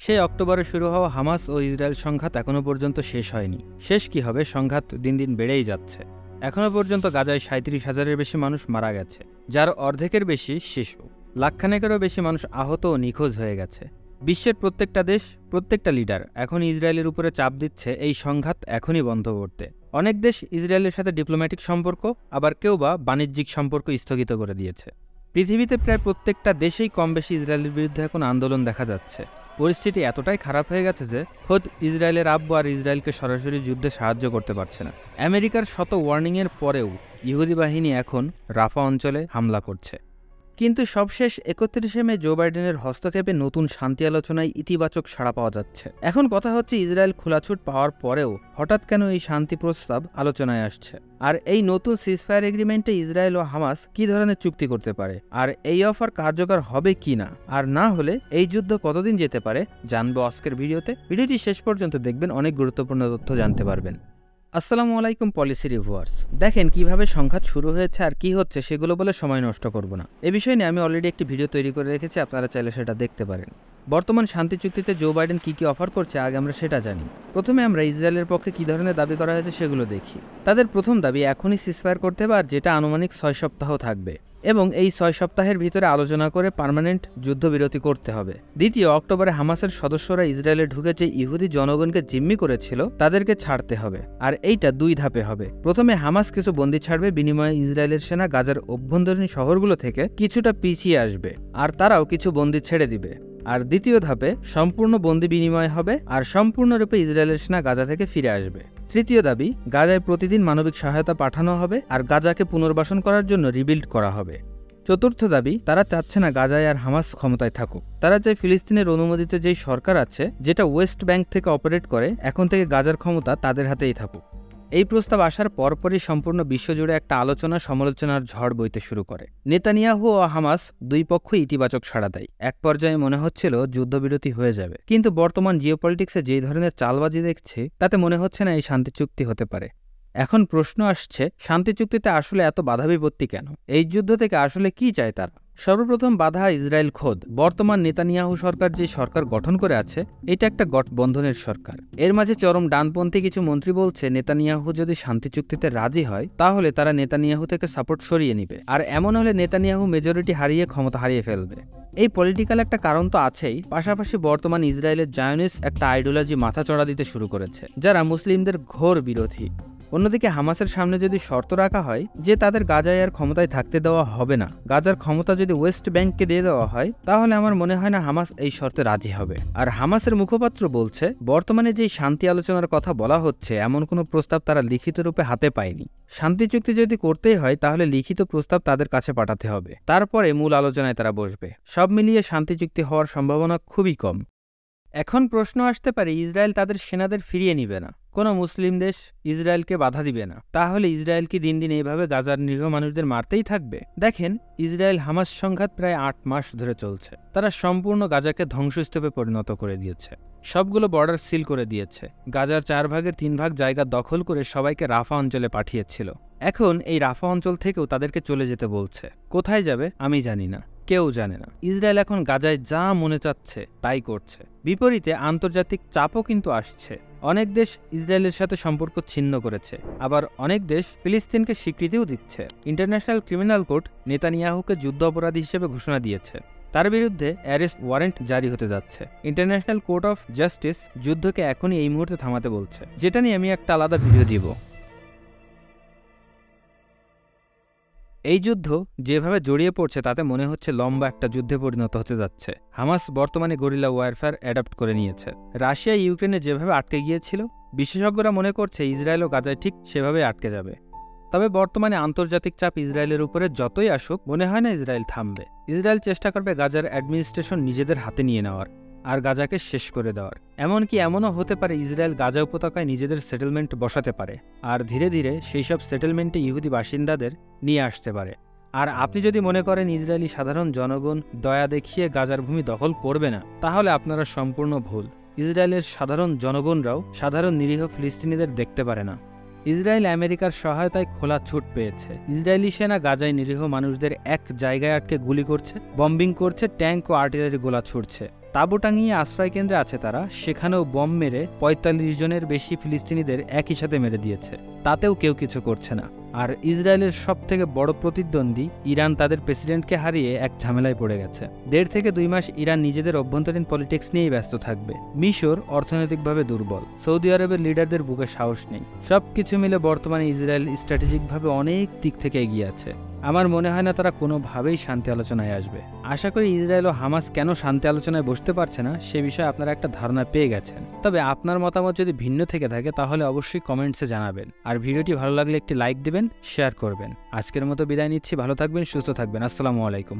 সেই অক্টোবরে শুরু হওয়া হামাস ও ইসরায়েল সংঘাত এখনও পর্যন্ত শেষ হয়নি। শেষ কি হবে, সংঘাত দিন দিন বেড়েই যাচ্ছে। এখনও পর্যন্ত গাজায় 37,000-এর বেশি মানুষ মারা গেছে, যার অর্ধেকের বেশি শিশু। লাখখানেকেরও বেশি মানুষ আহত ও নিখোঁজ হয়ে গেছে। বিশ্বের প্রত্যেকটা দেশ, প্রত্যেকটা লিডার এখন ইসরায়েলের উপরে চাপ দিচ্ছে এই সংঘাত এখনই বন্ধ করতে। অনেক দেশ ইসরায়েলের সাথে ডিপ্লোম্যাটিক সম্পর্ক, আবার কেউ বা বাণিজ্যিক সম্পর্ক স্থগিত করে দিয়েছে। পৃথিবীতে প্রায় প্রত্যেকটা দেশেই কম বেশি ইসরায়েলের বিরুদ্ধে এখন আন্দোলন দেখা যাচ্ছে। পরিস্থিতি এতটাই খারাপ হয়ে গেছে যে খোদ ইসরায়েলের আব্বু আর ইসরায়েলকে সরাসরি যুদ্ধে সাহায্য করতে পারছে না। আমেরিকার শত ওয়ার্নিংয়ের পরেও ইহুদি বাহিনী এখন রাফা অঞ্চলে হামলা করছে। কিন্তু সবশেষ 31শে মে জো বাইডেনের হস্তক্ষেপে নতুন শান্তি আলোচনায় ইতিবাচক সাড়া পাওয়া যাচ্ছে। এখন কথা হচ্ছে, ইসরায়েল খোলাছুট পাওয়ার পরেও হঠাৎ কেন এই শান্তি প্রস্তাব আলোচনায় আসছে, আর এই নতুন সিজফায়ার এগ্রিমেন্টে ইসরায়েল ও হামাস কি ধরনের চুক্তি করতে পারে, আর এই অফার কার্যকর হবে কি না, আর না হলে এই যুদ্ধ কতদিন যেতে পারে জানবো আজকের ভিডিওতে। ভিডিওটি শেষ পর্যন্ত দেখবেন, অনেক গুরুত্বপূর্ণ তথ্য জানতে পারবেন। আসসালামু আলাইকুম পলিসি রিভিউয়ার্স। দেখেন কিভাবে সংঘাত শুরু হয়েছে আর কি হচ্ছে, সেগুলো বলে সময় নষ্ট করব না। এ বিষয় নিয়ে আমি অলরেডি একটি ভিডিও তৈরি করে রেখেছি, আপনারা চাইলে সেটা দেখতে পারেন। বর্তমান শান্তি চুক্তিতে জো বাইডেন কি অফার করছে আগে আমরা সেটা জানি। প্রথমে আমরা ইসরায়েলের পক্ষে কি ধরনের দাবি করা হয়েছে সেগুলো দেখি। তাদের প্রথম দাবি এখনই সিজফায়ার করতে হবে, আর যেটা আনুমানিক 6 সপ্তাহ থাকবে, এবং এই 6 সপ্তাহের ভিতরে আলোচনা করে পার্মানেন্ট যুদ্ধবিরতি করতে হবে। দ্বিতীয়, অক্টোবরে হামাসের সদস্যরা ইসরায়েলে ঢুকে যে ইহুদি জনগণকে জিম্মি করেছিল তাদেরকে ছাড়তে হবে, আর এইটা 2 ধাপে হবে। প্রথমে হামাস কিছু বন্দী ছাড়বে, বিনিময়ে ইসরায়েলের সেনা গাজার অভ্যন্তরীণ শহরগুলো থেকে কিছুটা পিছিয়ে আসবে, আর তারাও কিছু বন্দী ছেড়ে দিবে। আর দ্বিতীয় ধাপে সম্পূর্ণ বন্দী বিনিময় হবে, আর সম্পূর্ণরূপে ইসরায়েলের সেনা গাজা থেকে ফিরে আসবে। তৃতীয় দাবি, গাজায় প্রতিদিন মানবিক সহায়তা পাঠানো হবে, আর গাজাকে পুনর্বাসন করার জন্য রিবিল্ড করা হবে। চতুর্থ দাবি, তারা চাচ্ছে না গাজায় আর হামাস ক্ষমতায় থাকুক। তারা চায় ফিলিস্তিনের অনুমোদিত যেই সরকার আছে, যেটা ওয়েস্ট ব্যাংক থেকে অপারেট করে, এখন থেকে গাজার ক্ষমতা তাদের হাতেই থাকুক। এই প্রস্তাব আসার পরপরই সম্পূর্ণ বিশ্বজুড়ে একটা আলোচনা সমালোচনার ঝড় বইতে শুরু করে। নেতানিয়াহু ও হামাস দুই পক্ষই ইতিবাচক সাড়া দেয়। এক পর্যায়ে মনে হচ্ছিল যুদ্ধবিরতি হয়ে যাবে, কিন্তু বর্তমান জিওপলিটিক্সে যেই ধরনের চালবাজি দেখছে তাতে মনে হচ্ছে না এই শান্তি চুক্তি হতে পারে। এখন প্রশ্ন আসছে, শান্তি চুক্তিতে আসলে এত বাধা বিপত্তি কেন? এই যুদ্ধ থেকে আসলে কি চায় তারা? সর্বপ্রথম বাধা ইসরায়েল খোদ। বর্তমান নেতানিয়াহু সরকার যে সরকার গঠন করে আছে, এটা একটা গঠবন্ধনের সরকার। এর মাঝে চরম ডানপন্থী কিছু মন্ত্রী বলছে নেতানিয়াহু যদি শান্তি চুক্তিতে রাজি হয় তাহলে তারা নেতানিয়াহু থেকে সাপোর্ট সরিয়ে নিবে, আর এমন হলে নেতানিয়াহু মেজরিটি হারিয়ে ক্ষমতা হারিয়ে ফেলবে। এই পলিটিক্যাল একটা কারণ তো আছেই, পাশাপাশি বর্তমান ইসরায়েলের জায়নিস্ট একটা আইডিওলজি মাথা চড়া দিতে শুরু করেছে, যারা মুসলিমদের ঘোর বিরোধী। অন্যদিকে হামাসের সামনে যদি শর্ত রাখা হয় যে তাদের গাজায় আর ক্ষমতায় থাকতে দেওয়া হবে না, গাজার ক্ষমতা যদি ওয়েস্ট ব্যাংককে দিয়ে দেওয়া হয়, তাহলে আমার মনে হয় না হামাস এই শর্তে রাজি হবে। আর হামাসের মুখপাত্র বলছে, বর্তমানে যেই শান্তি আলোচনার কথা বলা হচ্ছে এমন কোনো প্রস্তাব তারা লিখিত রূপে হাতে পায়নি। শান্তি চুক্তি যদি করতেই হয় তাহলে লিখিত প্রস্তাব তাদের কাছে পাঠাতে হবে, তারপরে মূল আলোচনায় তারা বসবে। সব মিলিয়ে শান্তি চুক্তি হওয়ার সম্ভাবনা খুবই কম। এখন প্রশ্ন আসতে পারে, ইসরায়েল তাদের সেনাদের ফিরিয়ে নিবে না, কোনো মুসলিম দেশ ইসরায়েলকে বাধা দিবে না, তাহলে ইসরায়েল কি দিন দিন এইভাবে গাজার নিরীহ মানুষদের মারতেই থাকবে? দেখেন, ইসরায়েল হামাস সংঘাত প্রায় 8 মাস ধরে চলছে। তারা সম্পূর্ণ গাজাকে ধ্বংসস্তূপে পরিণত করে দিয়েছে, সবগুলো বর্ডার সিল করে দিয়েছে, গাজার 4 ভাগের 3 ভাগ জায়গা দখল করে সবাইকে রাফা অঞ্চলে পাঠিয়েছিল। এখন এই রাফা অঞ্চল থেকেও তাদেরকে চলে যেতে বলছে। কোথায় যাবে আমি জানি না, কেউ জানে না। ইসরায়েল এখন গাজায় যা মনে চাচ্ছে তাই করছে। বিপরীতে আন্তর্জাতিক চাপও কিন্তু আসছে। অনেক দেশ ইসরায়েলের সাথে সম্পর্ক ছিন্ন করেছে, আবার অনেক দেশ ফিলিস্তিনকে স্বীকৃতিও দিচ্ছে। ইন্টারন্যাশনাল ক্রিমিনাল কোর্ট নেতানিয়াহুকে যুদ্ধ অপরাধী হিসেবে ঘোষণা দিয়েছে, তার বিরুদ্ধে অ্যারেস্ট ওয়ারেন্ট জারি হতে যাচ্ছে। ইন্টারন্যাশনাল কোর্ট অফ জাস্টিস যুদ্ধকে এখনই এই মুহূর্তে থামাতে বলছে, যেটা নিয়ে আমি একটা আলাদা ভিডিও দিব। এই যুদ্ধ যেভাবে জড়িয়ে পড়ছে তাতে মনে হচ্ছে লম্বা একটা যুদ্ধে পরিণত হতে যাচ্ছে। হামাস বর্তমানে গরিলা ওয়ারফেয়ার অ্যাডাপ্ট করে নিয়েছে। রাশিয়া ইউক্রেনে যেভাবে আটকে গিয়েছিল, বিশেষজ্ঞরা মনে করছে ইসরায়েল ও গাজায় ঠিক সেভাবে আটকে যাবে। তবে বর্তমানে আন্তর্জাতিক চাপ ইসরায়েলের উপরে যতই আসুক, মনে হয় না ইসরায়েল থামবে। ইসরায়েল চেষ্টা করবে গাজার অ্যাডমিনিস্ট্রেশন নিজেদের হাতে নিয়ে নেওয়ার, আর গাজাকে শেষ করে দেওয়ার। এমনকি এমনও হতে পারে ইসরায়েল গাজা উপত্যকায় নিজেদের সেটেলমেন্ট বসাতে পারে, আর ধীরে ধীরে সেই সব সেটেলমেন্টে ইহুদি বাসিন্দাদের নিয়ে আসতে পারে। আর আপনি যদি মনে করেন ইসরায়েলি সাধারণ জনগণ দয়া দেখিয়ে গাজার ভূমি দখল করবে না, তাহলে আপনারা সম্পূর্ণ ভুল। ইসরায়েলের সাধারণ জনগণরাও সাধারণ নিরীহ ফিলিস্তিনিদের দেখতে পারে না। ইসরায়েল আমেরিকার সহায়তায় খোলা ছুট পেয়েছে। ইসরায়েলি সেনা গাজায় নিরীহ মানুষদের এক জায়গায় আটকে গুলি করছে, বম্বিং করছে, ট্যাঙ্ক ও আর্টিলারি গোলা ছুড়ছে। তাঁবু টাঙিয়ে আশ্রয়কেন্দ্রে আছে তারা, সেখানেও বম মেরে ৪৫ জনের বেশি ফিলিস্তিনিদের একই সাথে মেরে দিয়েছে, তাতেও কেউ কিছু করছে না। আর ইসরায়েলের সবথেকে বড় প্রতিদ্বন্দ্বী ইরান তাদের প্রেসিডেন্টকে হারিয়ে এক ঝামেলায় পড়ে গেছে। ১.৫ থেকে ২ মাস ইরান নিজেদের অভ্যন্তরীণ পলিটিক্স নিয়েই ব্যস্ত থাকবে। মিশর অর্থনৈতিকভাবে দুর্বল, সৌদি আরবের লিডারদের বুকে সাহস নেই। সবকিছু মিলে বর্তমানে ইসরায়েল স্ট্র্যাটেজিকভাবে অনেক দিক থেকে এগিয়ে আছে। আমার মনে হয় না তারা কোনোভাবেই শান্তি আলোচনায় আসবে। আশা করি ইসরায়েল ও হামাস কেন শান্তি আলোচনায় বসতে পারছে না সে বিষয়ে আপনারা একটা ধারণা পেয়ে গেছেন। তবে আপনার মতামত যদি ভিন্ন থেকে থাকে তাহলে অবশ্যই কমেন্টসে জানাবেন। আর ভিডিওটি ভালো লাগলে একটি লাইক দিবেন, শেয়ার করবেন। আজকের মতো বিদায় নিচ্ছি, ভালো থাকবেন, সুস্থ থাকবেন। আসসালামু আলাইকুম।